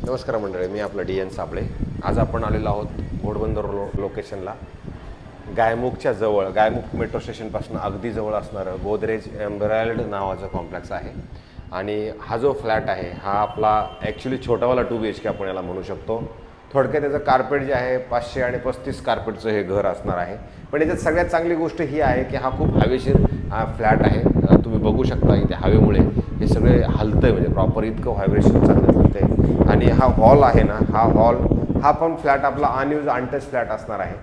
नमस्कार मंडळी, मी आपला DN साबळे। आज आपण आलेलो आहोत घोडबंदर लोकेशनला। गायमुखच्या जवळ, गायमुख मेट्रो स्टेशनपासून अगदी जवळ असणारं गोदरेज एम्बराल्ड नावाचं कॉम्प्लेक्स आहे। आणि हा जो फ्लॅट आहे हा आपला ॲक्च्युली छोटावाला 2 BHK आपण याला म्हणू शकतो। थोडक्यात त्याचं कार्पेट जे आहे 500 आणि 35 कार्पेटचं हे घर असणार आहे। पण याच्यात सगळ्यात चांगली गोष्ट ही आहे की हा खूप हवेशीर फ्लॅट आहे। तुम्ही बघू शकता इथे हवेमुळे हे सगळे हलतंय, म्हणजे प्रॉपर इतकं व्हायब्रेशन चांगलं चालतंय। आणि हा हॉल आहे ना, हा हॉल हा पण फ्लॅट आपला अनयूज अनटच फ्लॅट असणार आहे।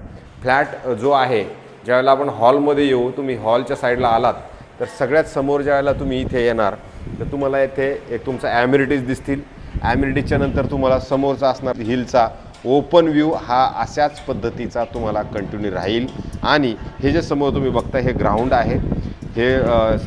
फ्लॅट जो आहे, ज्यावेळेला आपण हॉलमध्ये येऊ, तुम्ही हॉलच्या साईडला आलात तर सगळ्यात समोर ज्यावेळेला तुम्ही इथे येणार तर तुम्हाला इथे एक तुमचा ॲम्युनिटीज दिसतील। ॲम्युनिटीजच्या नंतर तुम्हाला समोरचा असणार हिलचा ओपन व्ह्यू हा अशाच पद्धतीचा तुम्हाला कंटिन्यू राहील। आणि हे जे समोर तुम्ही बघता हे ग्राउंड आहे, हे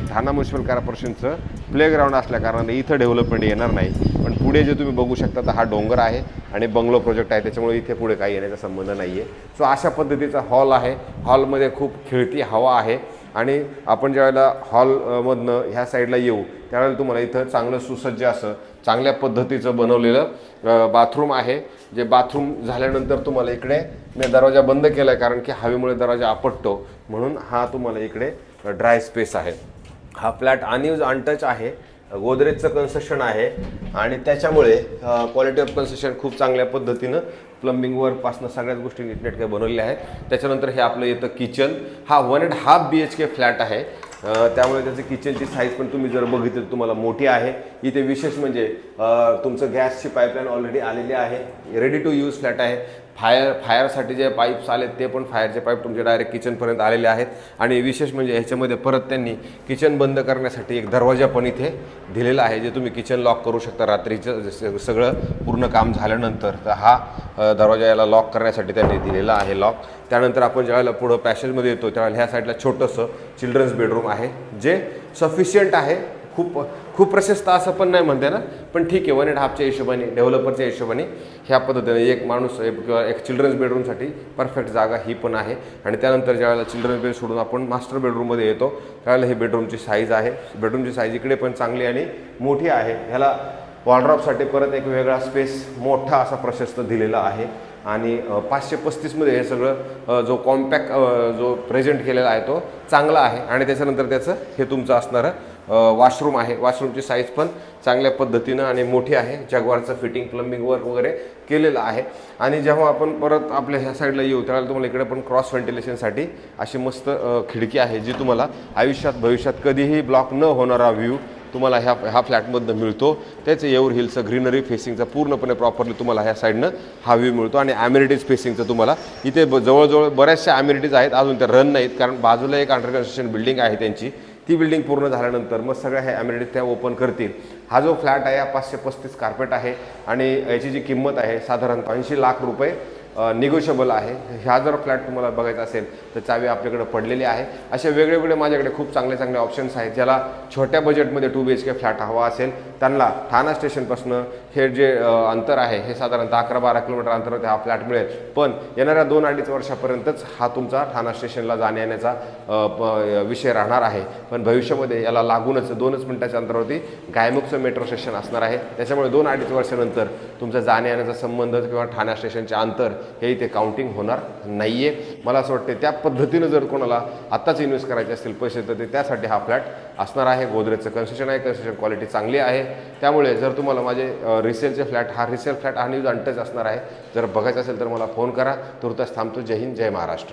ठाणा म्युनिसिपल कॉर्पोरेशनचं प्लेग्राऊंड असल्या कारणाने इथं डेव्हलपमेंट येणार नाही। पण पुढे जे तुम्ही बघू शकता तर हा डोंगर आहे आणि बंगलो प्रोजेक्ट आहे, त्याच्यामुळे इथे पुढे काही येण्याचा संबंध नाही आहे। सो अशा पद्धतीचा हॉल आहे। हॉलमध्ये खूप खेळती हवा आहे आणि आपण ज्यावेळेला हॉलमधनं ह्या साईडला येऊ त्यावेळेला तुम्हाला इथं चांगलं सुसज्ज असं चांगल्या पद्धतीचं बनवलेलं बाथरूम आहे। जे बाथरूम झाल्यानंतर तुम्हाला इकडे मी दरवाजा बंद केला आहे कारण की हवेमुळे दरवाजा आपटतो, म्हणून हा तुम्हाला इकडे ड्राय स्पेस आहे। हा फ्लॅट अनयूज अनटच आहे, गोदरेजचं कन्स्ट्रक्शन आहे आणि त्याच्यामुळे क्वालिटी ऑफ कन्स्ट्रक्शन खूप चांगल्या पद्धतीनं प्लंबिंगवर पासनं सगळ्याच गोष्टी नीटनेटके बनवलेल्या आहेत। त्याच्यानंतर हे आपलं येतं किचन। हा 1.5 BHK फ्लॅट आहे, त्यामुळे त्याची किचनची साईज पण तुम्ही जर बघितली तर तुम्हाला मोठी आहे। इथे विशेष म्हणजे तुमचं गॅसची पाईपलाईन ऑलरेडी आलेली आहे, रेडी टू यूज फ्लॅट आहे। फायरसाठी जे पाईप्स आलेत ते पण फायरचे पाईप तुमचे डायरेक्ट किचनपर्यंत आलेले आहेत। आणि विशेष म्हणजे ह्याच्यामध्ये परत त्यांनी किचन बंद करण्यासाठी एक दरवाजा पण इथे दिलेला आहे, जे तुम्ही किचन लॉक करू शकता रात्रीचं सगळं पूर्ण काम झाल्यानंतर। तर हा दरवाजा याला लॉक करण्यासाठी त्यांनी दिलेला आहे लॉक। त्यानंतर आपण ज्यावेळेला पुढं पॅसेजमध्ये येतो त्यावेळेला ह्या साईडला छोटंसं चिल्ड्रन्स बेडरूम आहे, जे सफिशियंट आहे। खूप प्रशस्त असं पण नाही म्हणते ना, पण ठीक आहे, 1.5च्या हिशोबाने, डेव्हलपरच्या हिशोबाने ह्या पद्धतीने एक माणूस किंवा एक चिल्ड्रन्स बेडरूमसाठी परफेक्ट जागा ही पण आहे। आणि त्यानंतर ज्यावेळेला चिल्ड्रन्स बेड सोडून आपण मास्टर बेडरूममध्ये येतो त्यावेळेला ही बेडरूमची साईज आहे। बेडरूमची साईज इकडे पण चांगली आणि मोठी आहे। ह्याला वॉर्डरोबसाठी परत एक वेगळा स्पेस मोठा असा प्रशस्त दिलेला आहे। आणि 535मध्ये हे सगळं जो कॉम्पॅक्ट जो प्रेझेंट केलेला आहे तो चांगला आहे। आणि त्याच्यानंतर त्याचं हे तुमचं असणारं वॉशरूम आहे। वॉशरूमची साईज पण चांगल्या पद्धतीनं आणि मोठी आहे, जगवारचं फिटिंग प्लंबिंग वर्क वगैरे केलेलं आहे। आणि जेव्हा आपण परत आपल्या ह्या साईडला येऊ त्यावेळेला तुम्हाला इकडे पण क्रॉस व्हेंटिलेशनसाठी अशी मस्त खिडकी आहे, जी तुम्हाला आयुष्यात भविष्यात कधीही ब्लॉक न होणारा व्ह्यू तुम्हाला ह्या फ्लॅटमधनं मिळतो। त्याचं येऊर हिलचं ग्रीनरी फेसिंगचा पूर्णपणे प्रॉपरली तुम्हाला ह्या साईडनं हा व्ह्यू मिळतो। आणि ॲम्युनिटीज फेसिंगचं तुम्हाला इथे जवळजवळ बऱ्याचशा ॲम्युनिटीज आहेत, अजून त्या रन नाहीत कारण बाजूला एक अंडर कन्स्ट्रक्शन बिल्डिंग आहे त्यांची, ती बिल्डिंग पूर्ण झाल्यानंतर मग सगळ्या ह्या ॲम्युनिटीज त्या ओपन करतील। हा जो फ्लॅट आहे हा 535 कार्पेट आहे आणि याची जी किंमत आहे साधारणतः 80 लाख रुपये निगोशिएबल आहे। ह्या जर फ्लॅट तुम्हाला बघायचा असेल तर चावी आपल्याकडे पडलेली आहे। असे वेगवेगळे माझ्याकडे खूप चांगले चांगले ऑप्शन्स आहेत। ज्याला छोट्या बजेटमध्ये 2 BHK फ्लॅट हवा असेल त्यांना ठाणा स्टेशनपासून हे जे अंतर आहे हे साधारणतः 11-12 किलोमीटर अंतरावर हा फ्लॅट मिळेल। पण येणाऱ्या 2-2.5 वर्षापर्यंतच हा तुमचा ठाणा स्टेशनला जाण्या येण्याचा विषय राहणार आहे। पण भविष्यामध्ये याला लागूनच 2 मिनिटाच्या अंतरावरती गायमुखचं मेट्रो स्टेशन असणार आहे, त्याच्यामुळे 2-2.5 वर्षानंतर तुमचा जाण्या येण्याचा संबंध किंवा ठाणा स्टेशनचे अंतर हे इथे काउंटिंग होणार नाही आहे। मला असं वाटतं त्या पद्धतीनं जर कोणाला आत्ताच इन्व्हेस्ट करायचे असतील पैसे तर ते त्यासाठी हा फ्लॅट असणार आहे। गोदरेजचं कन्स्ट्रक्शन आहे, कन्स्ट्रक्शन क्वालिटी चांगली आहे। त्यामुळे जर तुम्हाला माझे रिसेलचे फ्लॅट, हा रिसेल फ्लॅट अनयूज अनटच असणार आहे, जर बघायचं असेल तर मला फोन करा। तुर्तास थांबतो। जय हिंद, जय महाराष्ट्र।